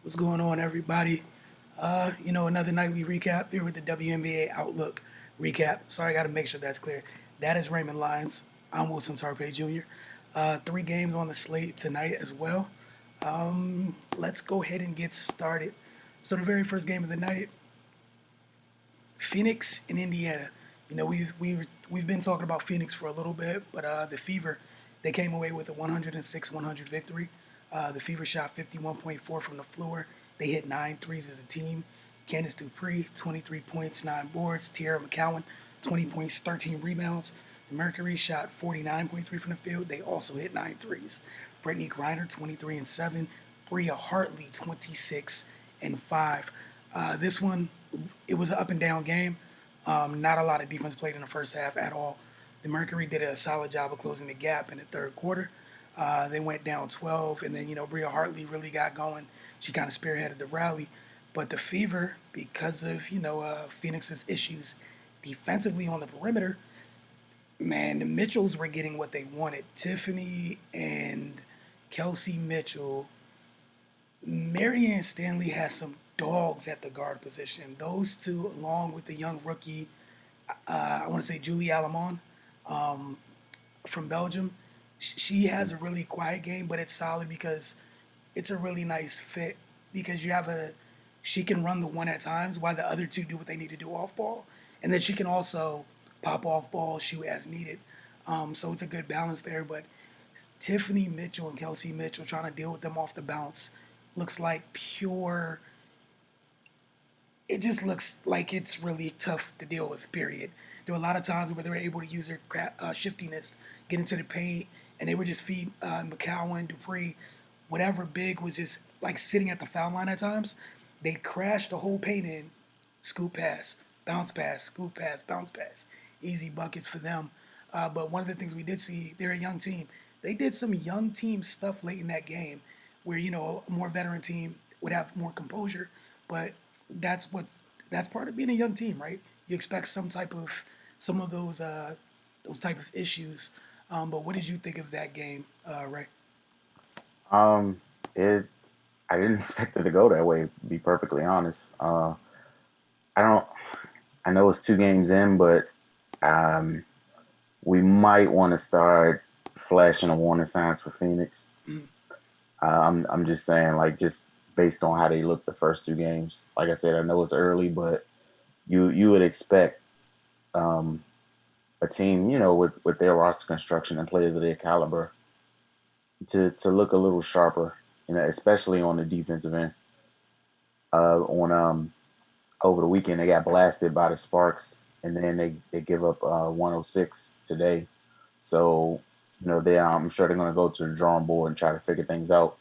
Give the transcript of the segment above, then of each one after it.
What's going on, everybody? Another nightly recap here with the WNBA Outlook recap. Sorry, I got to make sure that's clear. That is Raymond Lyons. I'm Wilson Tarpey Jr. Three games on the slate tonight as well. Let's go ahead and get started. So the very first game of the night, Phoenix and Indiana. We've been talking about Phoenix for a little bit, but the Fever, they came away with a 106-100 victory. The Fever shot 51.4 from the floor. They hit 9 threes as a team. Candice Dupree, 23 points, 9 boards. Tierra McCowan, 20 points, 13 rebounds. The Mercury shot 49.3 from the field. They also hit 9 threes. Brittany Griner, 23 and 7. Bria Hartley, 26 and 5. This one, it was an up and down game. Not a lot of defense played in the first half at all. The Mercury did a solid job of closing the gap in the third quarter. They went down 12, and then Bria Hartley really got going. She kind of spearheaded the rally, but the Fever, because of Phoenix's issues defensively on the perimeter, man, the Mitchells were getting what they wanted. Tiffany and Kelsey Mitchell. Marianne Stanley has some dogs at the guard position. Those two, along with the young rookie, I want to say Julie Alamon from Belgium, she has a really quiet game, but it's solid because it's a really nice fit because she can run the one at times while the other two do what they need to do off ball, and then she can also pop off ball, shoot as needed. So it's a good balance there. But Tiffany Mitchell and Kelsey Mitchell trying to deal with them off the bounce looks like pure. It just looks like it's really tough to deal with. Period. There were a lot of times where they were able to use their shiftiness, get into the paint, and they would just feed McCowan, Dupree, whatever big was just like sitting at the foul line at times. They'd crash the whole paint in, scoop pass, scoop pass, bounce pass. Easy buckets for them. But one of the things we did see, they're a young team. They did some young team stuff late in that game where, a more veteran team would have more composure. But that's what that's part of being a young team, right? You expect some of those type of issues. But what did you think of that game, Ray? Um, it I didn't expect it to go that way. To be perfectly honest, I don't. I know it's 2 games in, but um, we might want to start flashing a warning signs for Phoenix. Mm, I'm just saying, like, just based on how they looked the first 2 games. Like I said, I know it's early, but you would expect um, a team, with their roster construction and players of their caliber to look a little sharper, especially on the defensive end. On Over the weekend, they got blasted by the Sparks, and then they give up 106 today. So I'm sure they're going to go to the drawing board and try to figure things out.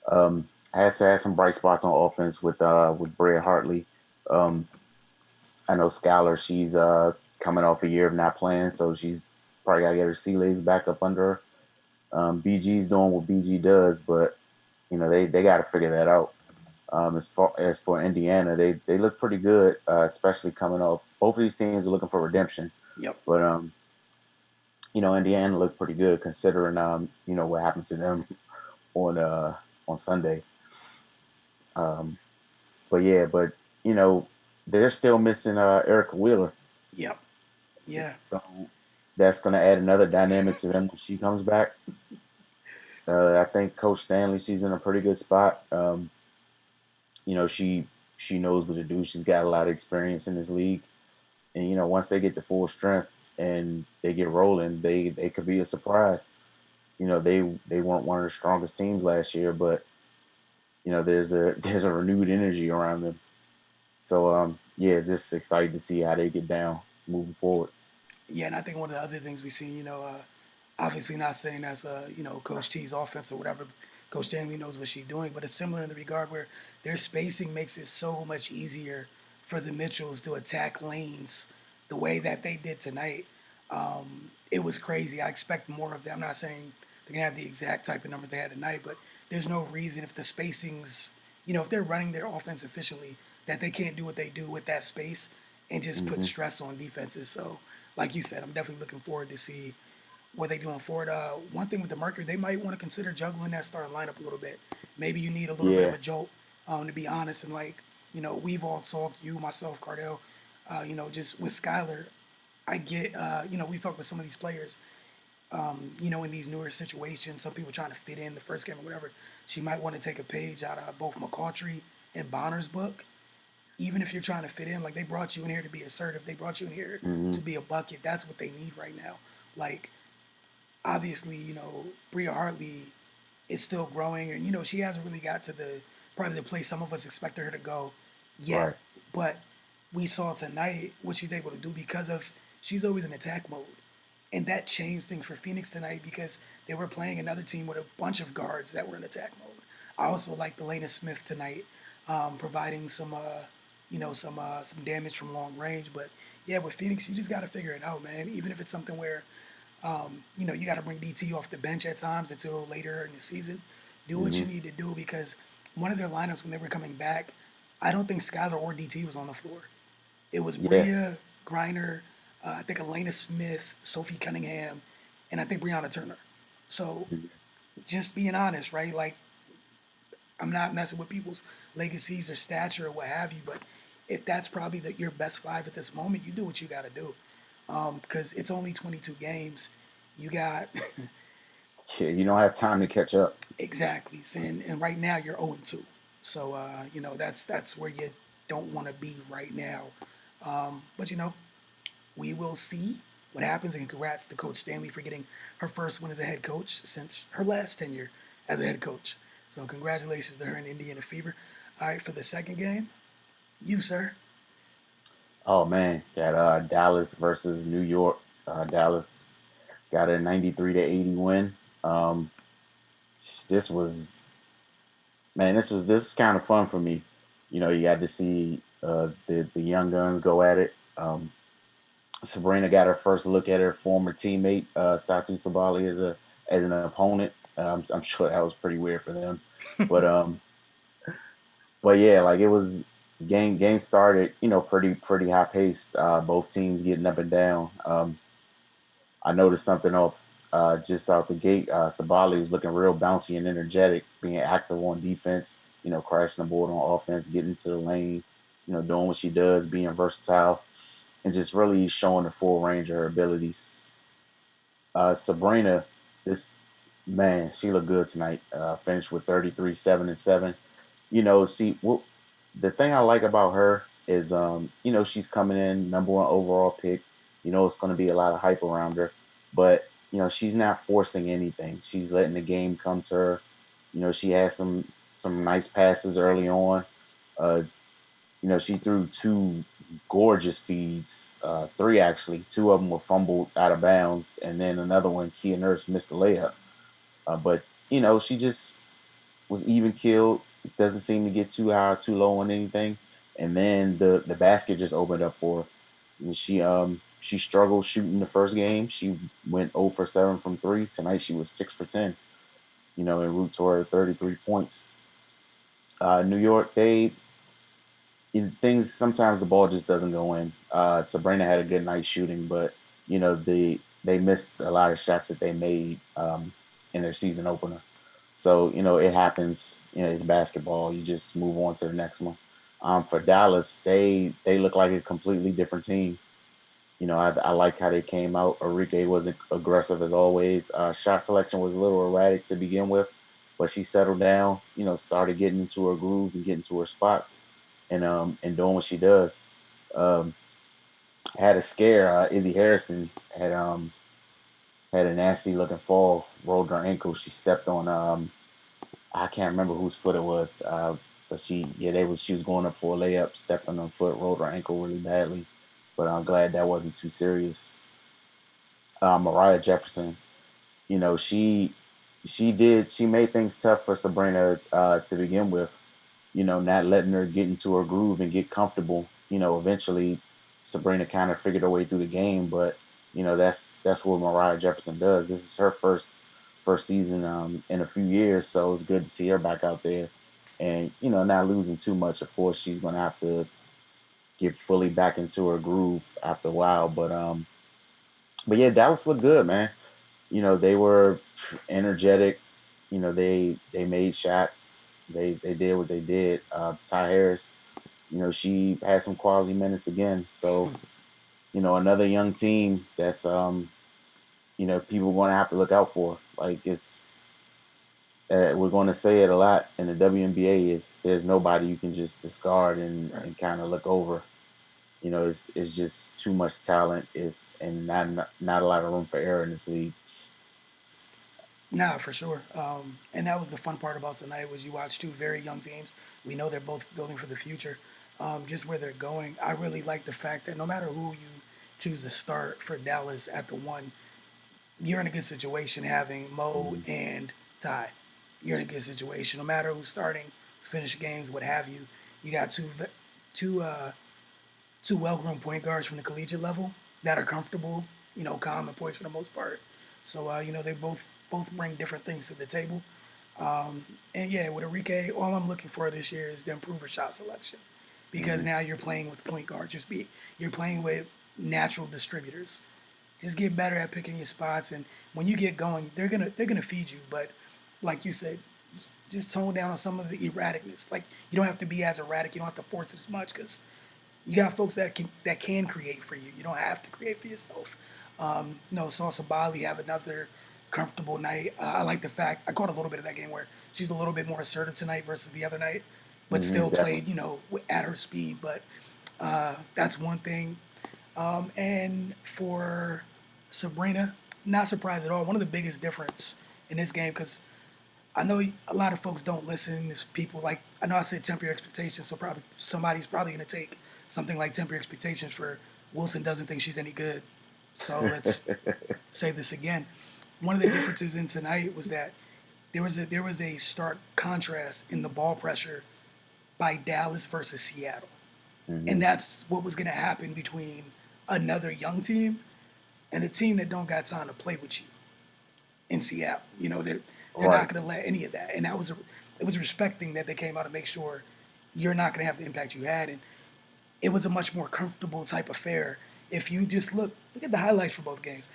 I had some bright spots on offense with Bria Hartley. Um, I know Skylar, she's coming off a year of not playing, so she's probably got to get her sea legs back up under her. BG's doing what BG does, but they got to figure that out. As far as for Indiana, they look pretty good, especially coming off. Both of these teams are looking for redemption, yep. but Indiana looked pretty good considering what happened to them on on Sunday. Um, but yeah, but you know they're still missing Erica Wheeler, Yep. Yeah. so that's going to add another dynamic to them when she comes back. I think Coach Stanley, she's in a pretty good spot. She knows what to do. She's got a lot of experience in this league, and once they get to full strength and they get rolling, they could be a surprise. They weren't one of the strongest teams last year, but there's a there's a renewed energy around them. So yeah, just excited to see how they get down moving forward. Yeah, and I think one of the other things we see, obviously not saying that's Coach T's offense or whatever. Coach Stanley knows what she's doing, but it's similar in the regard where their spacing makes it so much easier for the Mitchells to attack lanes the way that they did tonight. It was crazy. I expect more of them. I'm not saying they're gonna have the exact type of numbers they had tonight, but there's no reason if the spacings, if they're running their offense efficiently, that they can't do what they do with that space and just put Hmm. stress on defenses. So, like you said, I'm definitely looking forward to see what they doing forward. One thing with the Mercury, they might want to consider juggling that starting lineup a little bit. Maybe you need a little bit of Yeah, a jolt To be honest. And like, we've all talked, you, myself, Cardell, just with Skylar, I get, we talk with some of these players, in these newer situations, some people trying to fit in the first game or whatever. She might want to take a page out of both McCautry and Bonner's book. Even if you're trying to fit in, like they brought you in here to be assertive, they brought you in here Hmm. to be a bucket. That's what they need right now. Like obviously, Bria Hartley is still growing, and she hasn't really got to the probably the place some of us expected her to go yet. Right. But we saw tonight what she's able to do because of she's always in attack mode, and that changed things for Phoenix tonight because they were playing another team with a bunch of guards that were in attack mode. I also liked Elena Smith tonight, providing some damage from long range. But yeah, with Phoenix, you just got to figure it out, man. Even if it's something where you got to bring DT off the bench at times until later in the season. Do what you Hmm. need to do because one of their lineups when they were coming back, I don't think Skylar or DT was on the floor. It was Yeah. Bria, Griner, I think Elena Smith, Sophie Cunningham, and I think Brianna Turner. So Mhm. just being honest, right? Like I'm not messing with people's legacies or stature or what have you, but if that's probably your best five at this moment, you do what you got to do because it's only 22 games. You got Yeah, you don't have time to catch up. exactly, and right now you're 0 2. So that's where you don't want to be right now. But we will see what happens. And congrats to Coach Stanley for getting her first one as a head coach since her last tenure as a head coach. So congratulations to her in Indiana Fever. All right, for the second game, you sir. Oh man, got Dallas versus New York. Dallas got a 93-80 win. Um, this was this was kind of fun for me. You got to see the young guns go at it. Sabrina got her first look at her former teammate Satu Sabali as an opponent. I'm sure that was pretty weird for them, but yeah, like it was game started, pretty high paced. Both teams getting up and down. I noticed something off just out the gate. Sabali was looking real bouncy and energetic, being active on defense. Crashing the board on offense, getting to the lane. Doing what she does, being versatile, and just really showing the full range of her abilities. Sabrina, this man, she looked good tonight. Finished with 33, 7 and 7. See what the thing I like about her is, she's coming in number one overall pick. It's going to be a lot of hype around her, but she's not forcing anything. She's letting the game come to her. She has some nice passes early on. Uh, she threw two gorgeous feeds, three actually. Two of them were fumbled out of bounds, and then another one, Kia Nurse missed the layup. But she just was even killed. Doesn't seem to get too high, too low on anything. And then the basket just opened up for her. And she struggled shooting the first game. She went 0 for 7 from three. Tonight she was 6 for 10. En route to her 33 points. New York, things sometimes the ball just doesn't go in. Sabrina had a good night shooting, but they missed a lot of shots that they made in their season opener. So it happens. It's basketball. You just move on to the next one. For Dallas, they look like a completely different team. I like how they came out. Enrique was aggressive as always. Shot selection was a little erratic to begin with, but she settled down. Started getting into her groove and getting to her spots, and doing what she does. Um, had a scare. Izzy Harrison had a nasty looking fall, rolled her ankle. She stepped on I can't remember whose foot it was, but she was going up for a layup, stepped on her foot, rolled her ankle really badly. But I'm glad that wasn't too serious. Mariah Jefferson, you know, she made things tough for Sabrina to begin with. Not letting her get into her groove and get comfortable. Eventually Sabrina kind of figured her way through the game, but that's what Mariah Jefferson does. This is her first season in a few years, so it's good to see her back out there and not losing too much. Of course, she's gonna have to get fully back into her groove after a while, but yeah, Dallas looked good, man. They were energetic. They made shots. they did what they did. Ty Harris, she had some quality minutes again. So another young team that's people going to have to look out for. Like we're going to say it a lot in the WNBA. Is there's nobody you can just discard and Right. kind of look over. It's just too much talent. It's and not a lot of room for error in this league. Nah, for sure. And that was the fun part about tonight was you watch two very young teams. We know they're both building for the future. Just where they're going, I really like the fact that no matter who you choose to start for Dallas at the one, you're in a good situation having Mo Mhm. and Ty. You're in a good situation. No matter who's starting, who's finishing games, what have you, you got two two well-grown point guards from the collegiate level that are comfortable, calm and poised for the most part. So they both bring different things to the table. And yeah, with Enrique, all I'm looking for this year is to improve her shot selection, because Mhm. now you're playing with point guards. You're playing with natural distributors. Just get better at picking your spots, and when you get going, they're gonna feed you. But like you said, just tone down on some of the erraticness. Like you don't have to be as erratic. You don't have to force it as much because you got folks that can create for you. You don't have to create for yourself. Sauce Bali have another comfortable night. I like the fact I caught a little bit of that game where she's a little bit more assertive tonight versus the other night, but Mhm. still played Definitely. at her speed. But that's one thing. And for Sabrina, not surprised at all. One of the biggest difference in this game because I know a lot of folks don't listen. There's people like I know I said temper your expectations, so probably somebody's probably gonna take something like temper your expectations for Wilson doesn't think she's any good. So let's say this again. One of the differences in tonight was that there was a stark contrast in the ball pressure by Dallas versus Seattle, and Mhm. that's what was gonna happen between another young team and a team that don't got time to play with you in Seattle. They're not Right. going to let any of that, and it was respecting that they came out to make sure you're not going to have the impact you had, and it was a much more comfortable type affair. If you just look at the highlights for both games,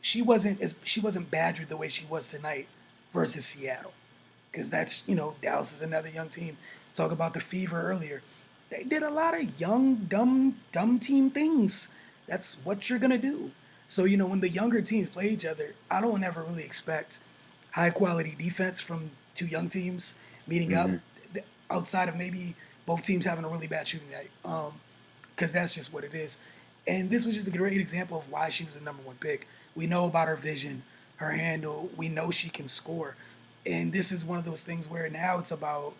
she wasn't badgered the way she was tonight versus Seattle, because that's Dallas is another young team. Talk about the Fever earlier. They did a lot of young, dumb team things. That's what you're gonna do. So when the younger teams play each other, I don't ever really expect high quality defense from two young teams meeting up, Mhm. outside of maybe both teams having a really bad shooting night. Because that's just what it is. And this was just a great example of why she was the number one pick. We know about her vision, her handle. We know she can score. And this is one of those things where now it's about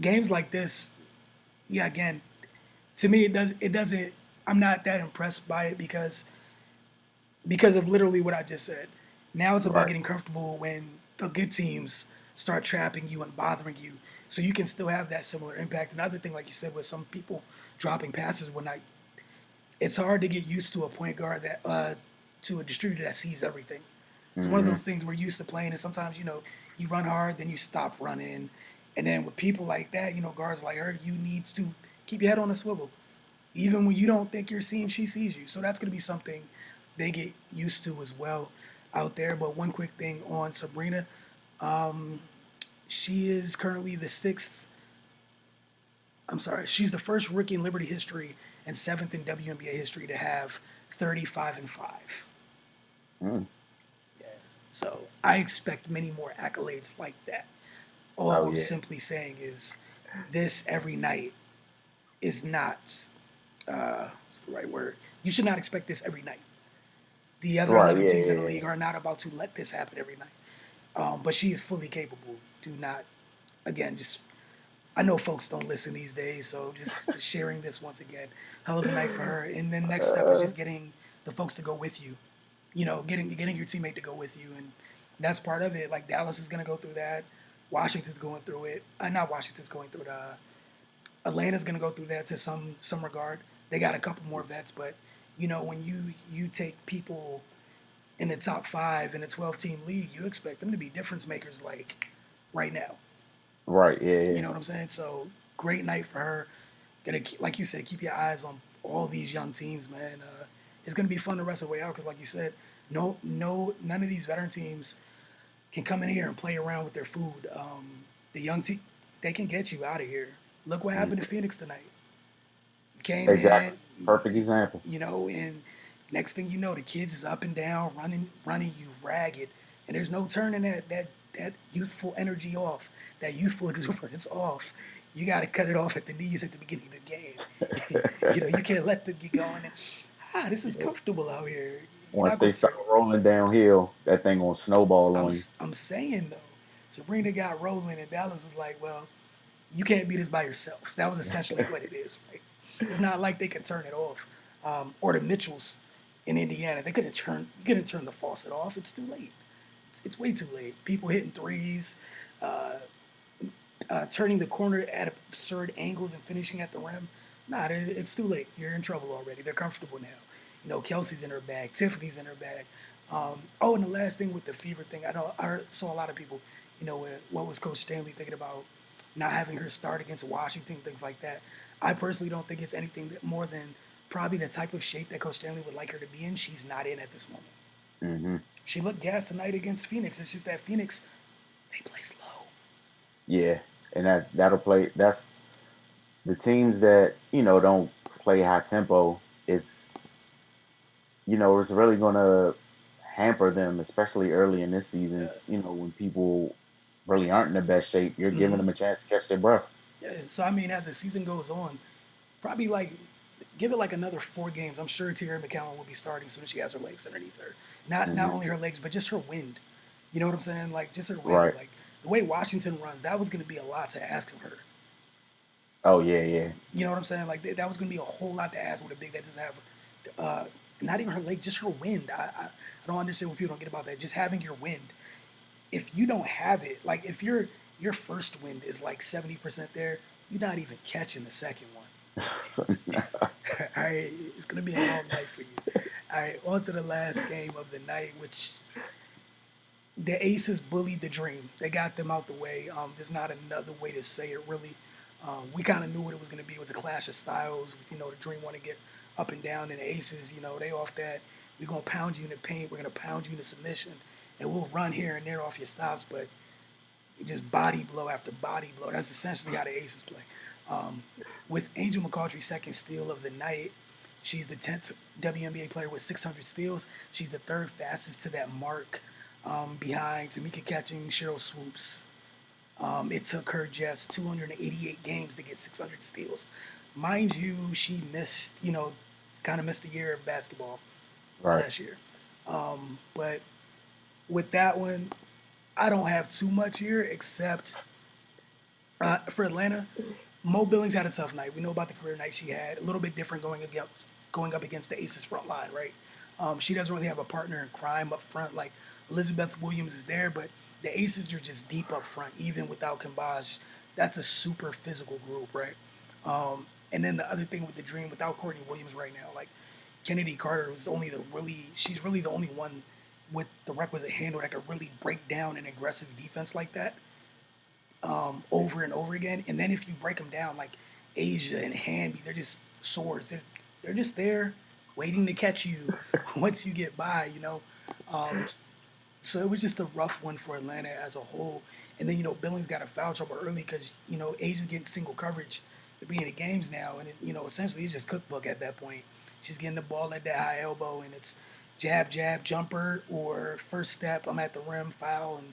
games like this. Yeah, again, to me it doesn't I'm not that impressed by it because of literally what I just said. Now it's about Right. getting comfortable when the good teams start trapping you and bothering you, so you can still have that similar impact. Another thing, like you said, with some people dropping passes when I it's hard to get used to a point guard that to a distributor that sees everything. It's one of Mhm. those things we're used to playing, and sometimes you run hard, then you stop running, and then with people like that, guards like her, you need to keep your head on a swivel, even when you don't think you're seeing, she sees you. So that's going to be something they get used to as well out there. But one quick thing on Sabrina, she is currently the sixth. I'm sorry, she's the first rookie in Liberty history and seventh in WNBA history to have 35-5. Mm. Yeah. So I expect many more accolades like that. Oh All I'm yeah. simply saying is this every night is not, what's the right word? You should not expect this every night. The other Right. 11 Yeah. teams in Yeah. the Yeah. league are not about to let this happen every night. But she is fully capable. Do not, again, just I know folks don't listen these days, so just sharing this once again. Hell of a night for her. And then next step is Uh, just getting the folks to go with you. Getting your teammate to go with you, and that's part of it. Like Dallas is gonna go through that. Washington's going through it. Not Washington's going through it. Atlanta's gonna go through that to some regard. They got a couple more vets, but when you take people in the top five in a 12-team league, you expect them to be difference makers like right now. right. Yeah. You Yeah. know what I'm saying? So great night for her. Gonna like you said, keep your eyes on all these young teams, man. It's gonna be fun the rest of the way out because, like you said, none of these veteran teams can come in here and play around with their food. The young team, they can get you out of here. Look what happened to Mhm. Phoenix tonight. You came Exactly. in, Perfect example. and next thing you know, the kids is up and down, running you ragged, and there's no turning that youthful energy off, that youthful exuberance off. You got to cut it off at the knees at the beginning of the game. You can't let them get going. And, this is Yeah. comfortable out here. You're Once not they gonna start turn. rolling downhill, that thing gonna snowball on you. I'm saying though, Sabrina got rolling, and Dallas was like, well, you can't beat us by yourselves. That was essentially what it is, right? It's not like they could turn it off. Or the Mitchells in Indiana, they couldn't turn. You couldn't turn the faucet off. It's too late. It's way too late. People hitting threes, uh, turning the corner at absurd angles and finishing at the rim. Nah, it's too late. You're in trouble already. They're comfortable now. Kelsey's in her bag. Tiffany's in her bag. And the last thing with the fever thing, I saw a lot of people, what was Coach Stanley thinking about not having her start against Washington, things like that. I personally don't think it's anything more than probably the type of shape that Coach Stanley would like her to be in. She's not in at this moment. Hmm. She looked gassed tonight against Phoenix. It's just that Phoenix, they play slow. Yeah, and that'll play. That's the teams that don't play high tempo. It's really gonna hamper them, especially early in this season. When people really aren't in the best shape, you're giving Mm-hmm. them a chance to catch their breath. Yeah. So I mean, as the season goes on, probably like give it like another 4 games. I'm sure Terry McCowan will be starting as soon as she has her legs underneath her. Not Hmm. only her legs, but just her wind. You know what I'm saying? Like just her wind. Right. Like the way Washington runs, that was going to be a lot to ask of her. Oh yeah, yeah. You know what I'm saying? Like that was going to be a whole lot to ask with a big that doesn't have, uh, not even her leg, just her wind. I don't understand what people don't get about that. Just having your wind. If you don't have it, like if your first wind is like 70% there, you're not even catching the second one. All right, it's gonna be a long night for you. All right, on to the last game of the night, which the Aces bullied the Dream. They got them out the way. There's not another way to say it, really. We kind of knew what it was going to be. It was a clash of styles. The Dream want to get up and down, and the Aces, they off that. We're going to pound you in the paint. We're going to pound you into submission, and we'll run here and there off your stops, but just body blow after body blow. That's essentially how the Aces play. Um, with Angel McCautry's second steal of the night, she's the 10th WNBA player with 600 steals. She's the third fastest to that mark, behind Tamika Catching, Cheryl Swoops. It took her just 288 games to get 600 steals. Mind you, she missed, kind of missed a year of basketball Right. last year. But with that one, I don't have too much here except for Atlanta. Mo Billings had a tough night. We know about the career night she had. A little bit different going up against the Aces front line, right? She doesn't really have a partner in crime up front. Like Elizabeth Williams is there, but the Aces are just deep up front, even without Kambaj. That's a super physical group, right? And then the other thing with the Dream, without Courtney Williams right now, like Kennedy Carter was only she's really the only one with the requisite handle that could really break down an aggressive defense like that, over and over again. And then if you break them down, like Asia and Hamby, they're just swords. They're just there waiting to catch you once you get by. Um, so it was just a rough one for Atlanta as a whole. And then Billings got a foul trouble early because Asia's getting single coverage to be in the games now, and essentially it's just cookbook at that point. She's getting the ball at that high elbow, and it's jab, jab, jumper, or first step. I'm at the rim, foul, and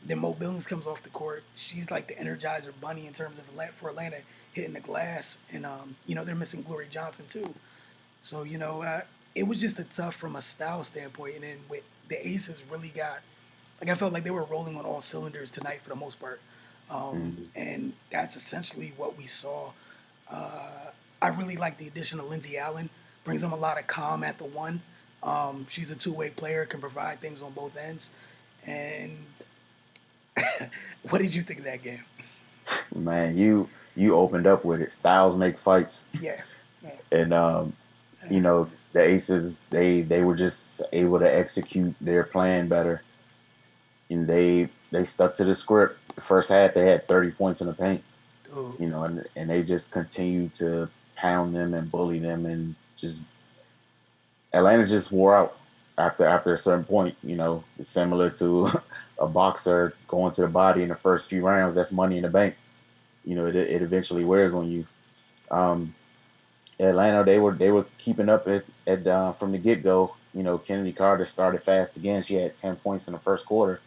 then Mo Billings comes off the court. She's like the Energizer Bunny in terms of for Atlanta hitting the glass, and they're missing Glory Johnson too. So it was just a tough from a style standpoint, and then with the Aces really got like I felt like they were rolling on all cylinders tonight for the most part, Hmm. and that's essentially what we saw. I really like the addition of Lindsey Allen. Brings them a lot of calm at the one. She's a two-way player, can provide things on both ends. And what did you think of that game? Man, you opened up with it. Styles make fights, Yeah, yeah, and the Aces they were just able to execute their plan better, and they stuck to the script. The first half they had 30 points in the paint, dude. and they just continued to pound them and bully them, and just Atlanta just wore out. after a certain point, it's similar to a boxer going to the body in the first few rounds. That's money in the bank. It eventually wears on you. Um, Atlanta, they were keeping up at from the get go. Kennedy Carter started fast again. She had 10 points in the first quarter,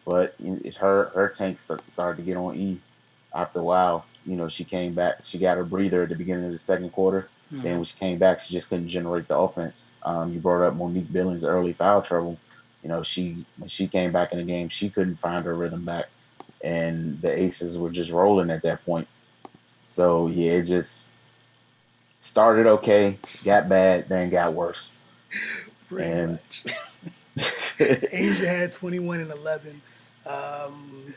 but it's her tank started to get on E after a while. She came back. She got her breather at the beginning of the second quarter. Then Hmm. when she came back, she just couldn't generate the offense. You brought up Monique Billings' early foul trouble. She when she came back in the game, she couldn't find her rhythm back, and the Aces were just rolling at that point. So yeah, it just started okay, got bad, then got worse. Pretty And much. Asia had 21 and 11. Um,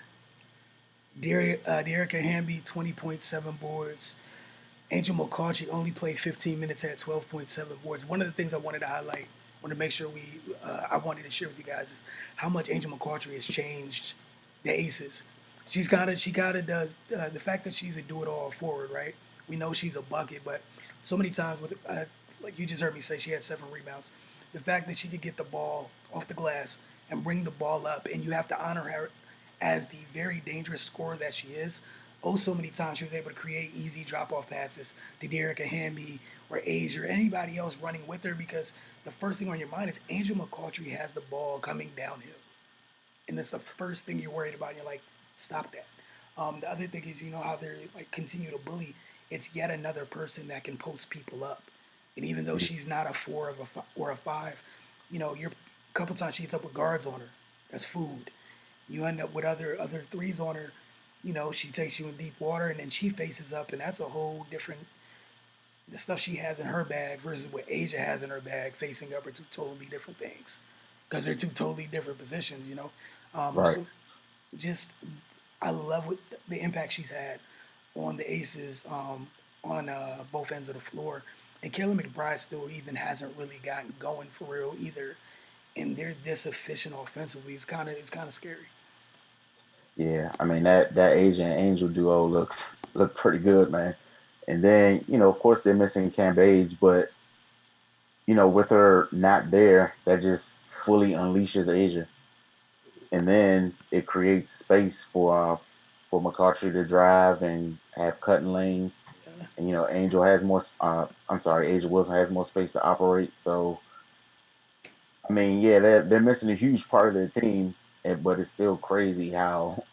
Dearica Hamby, 20.7 boards. Angel McCarthy only played 15 minutes, had 12.7 boards. One of the things I wanted to highlight, want to make sure I wanted to share with you guys is how much Angel McCarthy has changed the Aces. She kind of does the fact that she's a do-it-all forward, right? We know she's a bucket, but so many times with like you just heard me say, she had 7 rebounds. The fact that she could get the ball off the glass and bring the ball up, and you have to honor her as the very dangerous scorer that she is. Oh, so many times she was able to create easy drop-off passes to Derek Hamby or Age or anybody else running with her because the first thing on your mind is Angel McCautry has the ball coming downhill. And that's the first thing you're worried about. And you're like, stop that. The other thing is, how they're like continue to bully. It's yet another person that can post people up. And even though she's not a four or a five, you're a couple times she gets up with guards on her. That's food. You end up with other threes on her. She takes you in deep water and then she faces up, and that's a whole different. The stuff she has in her bag versus what Asia has in her bag facing up are two totally different things because they're two totally different positions. right. So just I love what the impact she's had on the Aces on both ends of the floor. And Kayla McBride still even hasn't really gotten going for real either. And they're this efficient offensively. It's kind of scary. Yeah, I mean that Asian Angel duo look pretty good, man. And then of course they're missing Cam Age, but with her not there, that just fully unleashes Asia, and then it creates space for McCarthy to drive and have cutting lanes. Yeah. And Angel has more. I'm sorry, Asia Wilson has more space to operate. So I mean, yeah, they're missing a huge part of their team, but it's still crazy how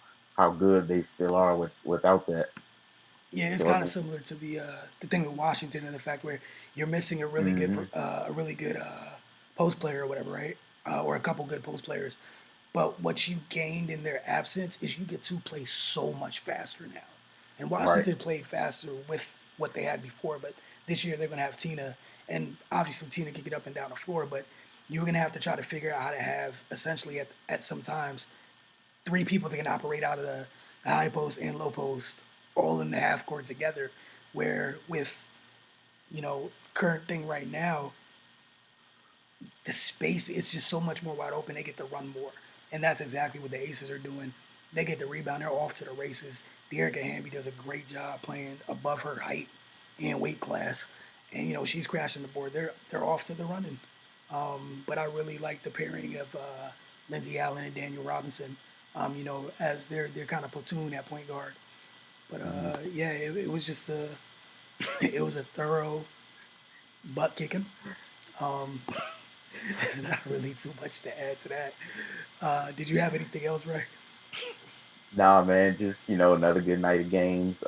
good they still are without that. Yeah, it's So I kind of mean, similar to the thing with Washington and the fact where you're missing hmm a really good post player or whatever, right? Or a couple good post players. But what you gained in their absence is you get to play so much faster now. And right, Washington played faster with what they had before, but this year they're going to have Tina, and obviously Tina can get up and down the floor, but you're going to have to try to figure out how to have essentially at some times 3 people that can operate out of the high post and low post all in the half court together. Where with current thing right now, the space it's just so much more wide open. They get to run more, and that's exactly what the Aces are doing. They get the rebound. They're off to the races. Dearica Hamby does a great job playing above her height and weight class, and she's crashing the board. They're off to the running. But I really like the pairing of Lindsey Allen and Daniel Robinson. As their kind of platoon at point guard. But hmm yeah, it was just a it was a thorough butt kicking. Um, there's not really too much to add to that. Did you have anything else, Ray? nah, man, just another good night of games.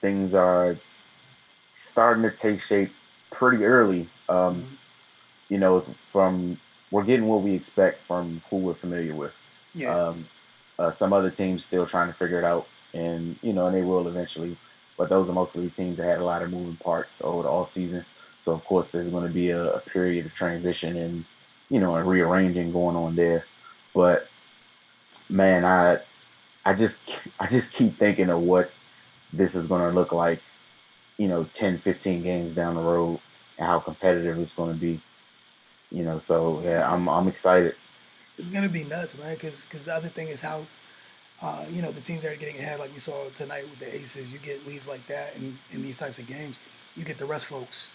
Things are starting to take shape pretty early. Mm-hmm. It's from we're getting what we expect from who we're familiar with. Yeah. Um, some other teams still trying to figure it out, and and they will eventually. But those are mostly teams that had a lot of moving parts over the off season. So of course, there's going to be a period of transition and and rearranging going on there. But man, I just keep thinking of what this is going to look like, 10, 15 games down the road, and how competitive it's going to be. So yeah, Yeah. I'm excited. It's gonna be nuts, man. Because the other thing is how the teams that are getting ahead, like we saw tonight with the Aces, you get leads like that in these types of games. You get the rest folks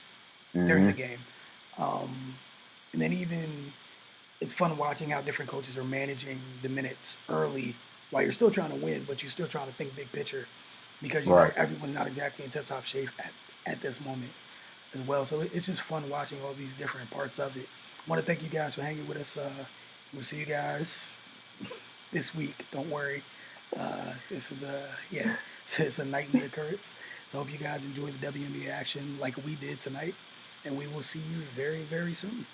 during the Hmm game. Um, and then even it's fun watching how different coaches are managing the minutes early while you're still trying to win, but you're still trying to think big picture because you know Right. everyone's not exactly in tip-top shape at this moment as well. So it's just fun watching all these different parts of it. I want to thank you guys for hanging with us. We'll see you guys this week. Don't worry. This is it's a nightly occurrence. So I hope you guys enjoy the WNBA action like we did tonight, and we will see you very, very soon.